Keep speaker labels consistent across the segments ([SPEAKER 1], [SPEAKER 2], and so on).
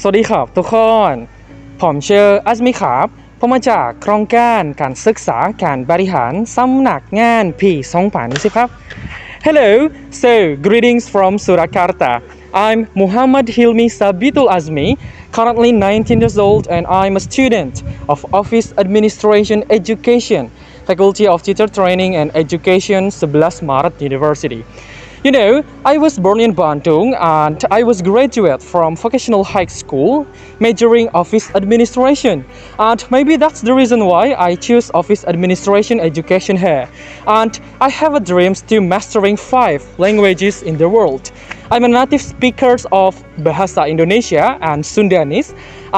[SPEAKER 1] สวัสดีครับทุกคนผมชื่ออัซมิครับผมมาจากโครงการศึกษาการบริหารสำนักงานปี2020ครับ Hello, so greetings from Surakarta. I'm Muhammad Hilmi Sabitul Azmi, currently 19 years old and I'm a student of Office Administration Education, Faculty of Teacher Training and Education, Sebelas Maret University. You know, I was born in Bandung and I was graduate from vocational high school majoring office administration. And maybe that's the reason why I choose office administration education here. And I have a dreams to mastering 5 languages in the world. I'm a native speaker of Bahasa Indonesia and Sundanese,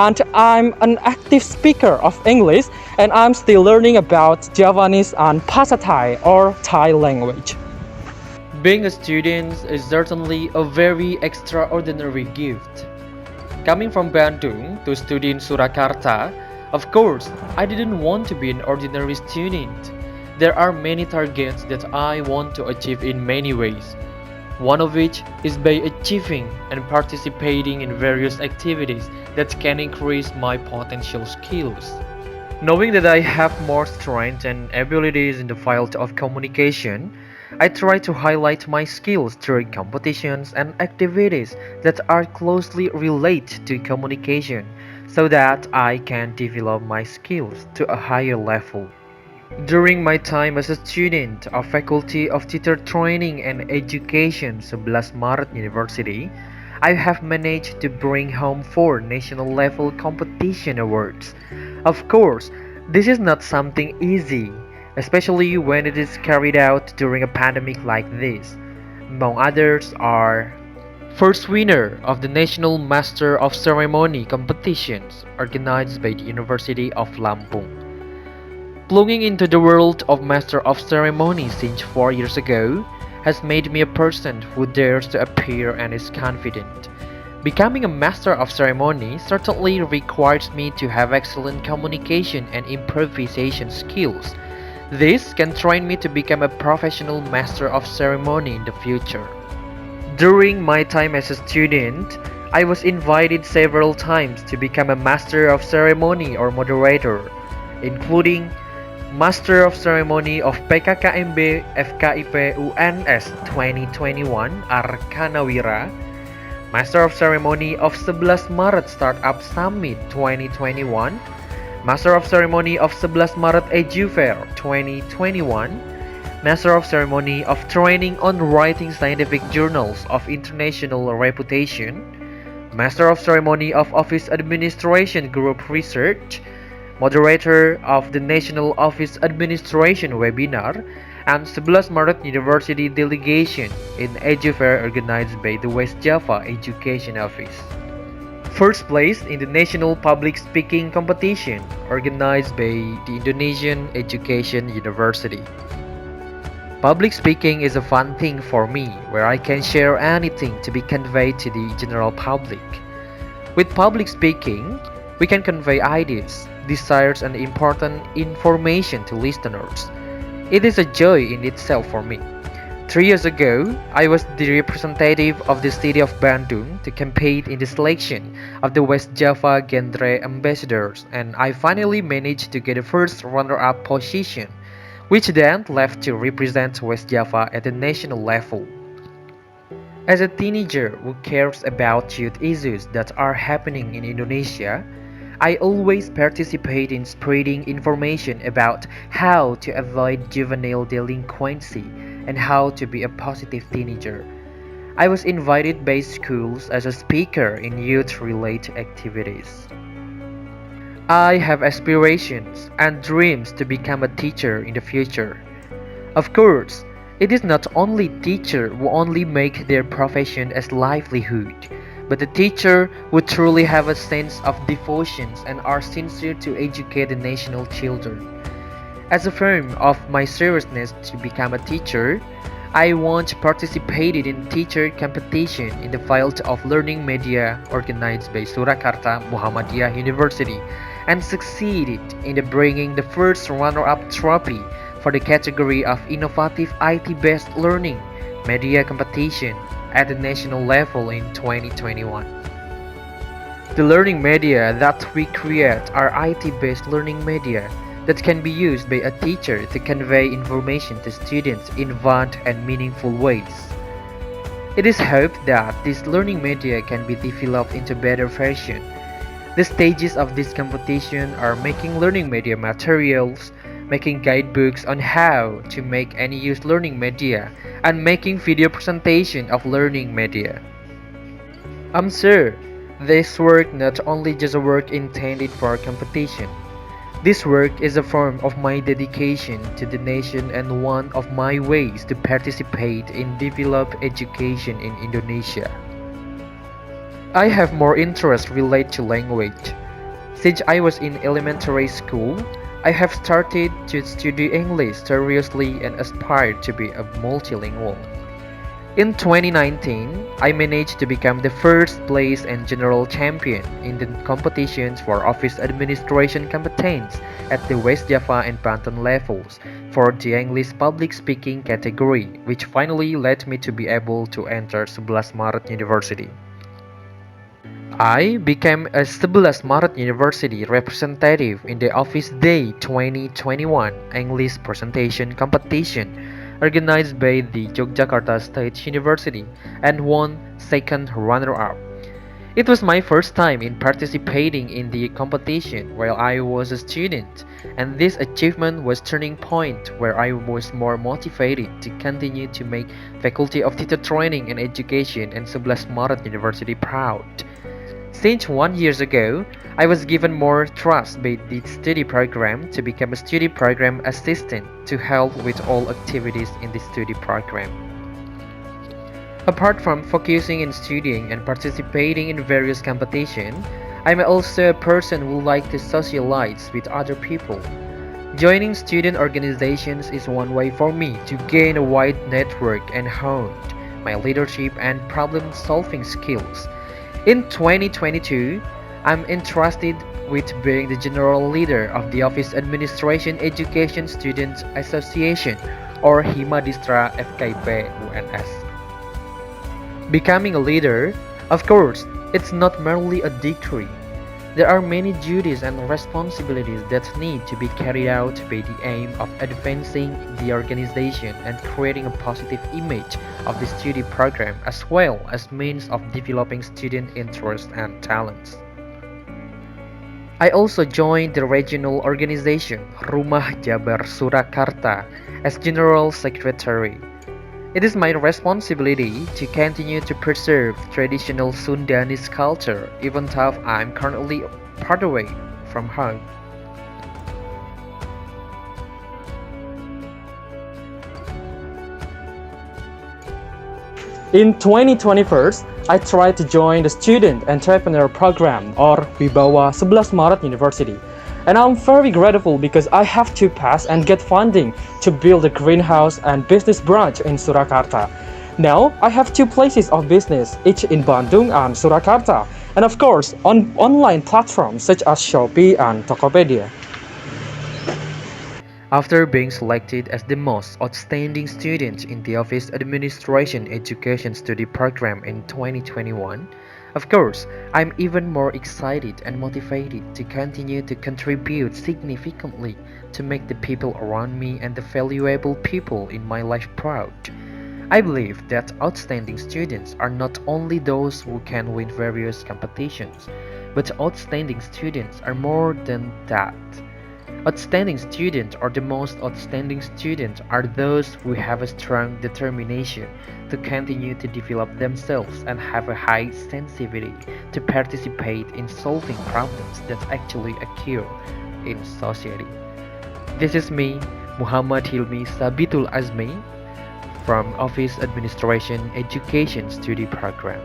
[SPEAKER 1] and I'm an active speaker of English, and I'm still learning about Javanese and Bahasa Thai or Thai language.
[SPEAKER 2] Being a student is certainly a very extraordinary gift. Coming from Bandung to study in Surakarta, of course, I didn't want to be an ordinary student. There are many targets that I want to achieve in many ways. One of which is by achieving and participating in various activities that can increase my potential skills. Knowing that I have more strength and abilities in the field of communication, I try to highlight my skills during competitions and activities that are closely related to communication so that I can develop my skills to a higher level. During my time as a student of Faculty of Teacher Training and Education, Sebelas Maret University, I have managed to bring home 4 national level competition awards. Of course, this is not something easy, especially when it is carried out during a pandemic like this. Among others are first winner of the National Master of Ceremony competitions organized by the University of Lampung. Plunging into the world of Master of Ceremony since 4 years ago has made me a person who dares to appear and is confident. Becoming a Master of Ceremony certainly requires me to have excellent communication and improvisation skills. This can train me to become a professional Master of Ceremony in the future. During my time as a student, I was invited several times to become a Master of Ceremony or Moderator, including Master of Ceremony of PKKMB FKIP UNS 2021 Arkanawira, Master of Ceremony of Sebelas Maret Startup Summit 2021, Master of Ceremony of Sebelas Maret Edu Fair 2021, Master of Ceremony of Training on Writing Scientific Journals of International Reputation, Master of Ceremony of Office Administration Group Research, Moderator of the National Office Administration Webinar, and Sebelas Maret University Delegation in Edu Fair organized by the West Java Education Office. First place in the National Public Speaking Competition organized by the Indonesian Education University. Public speaking is a fun thing for me where I can share anything to be conveyed to the general public. With public speaking, we can convey ideas, desires and important information to listeners. It is a joy in itself for me. 3 years ago, I was the representative of the city of Bandung to compete in the selection of the West Java Genre Ambassadors, and I finally managed to get the first runner-up position, which then left to represent West Java at the national level. As a teenager who cares about youth issues that are happening in Indonesia, I always participate in spreading information about how to avoid juvenile delinquency and how to be a positive teenager. I was invited by schools as a speaker in youth-related activities. I have aspirations and dreams to become a teacher in the future. Of course, it is not only teachers who only make their profession as livelihood, but the teacher who truly have a sense of devotion and are sincere to educate the national children. As a form of my seriousness to become a teacher, I once participated in teacher competition in the field of learning media organized by Surakarta Muhammadiyah University and succeeded in bringing the first runner-up trophy for the category of innovative IT-based learning media competition at the national level in 2021. The learning media that we create are IT-based learning media that can be used by a teacher to convey information to students in fun and meaningful ways. It is hoped that this learning media can be developed into better version. The stages of this competition are making learning media materials, making guidebooks on how to make any use learning media, and making video presentation of learning media. I'm sure this work not only just a work intended for competition. This work is a form of my dedication to the nation and one of my ways to participate in develop education in Indonesia. I have more interest related to language. Since I was in elementary school, I have started to study English seriously and aspired to be a multilingual. In 2019, I managed to become the first place and general champion in the competitions for office administration competence at the West Java and Banten levels for the English public speaking category, which finally led me to be able to enter Sebelas Maret University. I became a Sebelas Maret University representative in the Office Day 2021 English Presentation Competition organized by the Yogyakarta State University and won second runner-up. It was my first time in participating in the competition while I was a student, and this achievement was turning point where I was more motivated to continue to make Faculty of Teacher Training and Education and Sebelas Maret University proud. Since 1 year ago, I was given more trust by the study program to become a study program assistant to help with all activities in the study program. Apart from focusing in studying and participating in various competitions, I'm also a person who likes to socialize with other people. Joining student organizations is one way for me to gain a wide network and hone my leadership and problem-solving skills. In 2022, I'm entrusted with being the general leader of the Office Administration Education Students Association or Himadistra FKIP UNS. Becoming a leader, of course, it's not merely a degree. There are many duties and responsibilities that need to be carried out by the aim of advancing the organization and creating a positive image of the study program as well as means of developing student interest and talents. I also joined the regional organization Rumah Jabar Surakarta as General Secretary. It is my responsibility to continue to preserve traditional Sundanese culture even though I'm currently part away from home.
[SPEAKER 1] In 2021, I tried to join the Student Entrepreneur Program or Wibawa Sebelas Maret University. And I'm very grateful because I have to pass and get funding to build a greenhouse and business branch in Surakarta. Now, I have two places of business, each in Bandung and Surakarta, and of course, on online platforms such as Shopee and Tokopedia.
[SPEAKER 2] After being selected as the most outstanding student in the Office Administration Education Study Program in 2021, of course, I'm even more excited and motivated to continue to contribute significantly to make the people around me and the valuable people in my life proud. I believe that outstanding students are not only those who can win various competitions, but outstanding students are more than that. Outstanding students or the most outstanding students are those who have a strong determination to continue to develop themselves and have a high sensitivity to participate in solving problems that actually occur in society. This is me, Muhammad Hilmi Sabitul Azmi from Office Administration Education Study Program.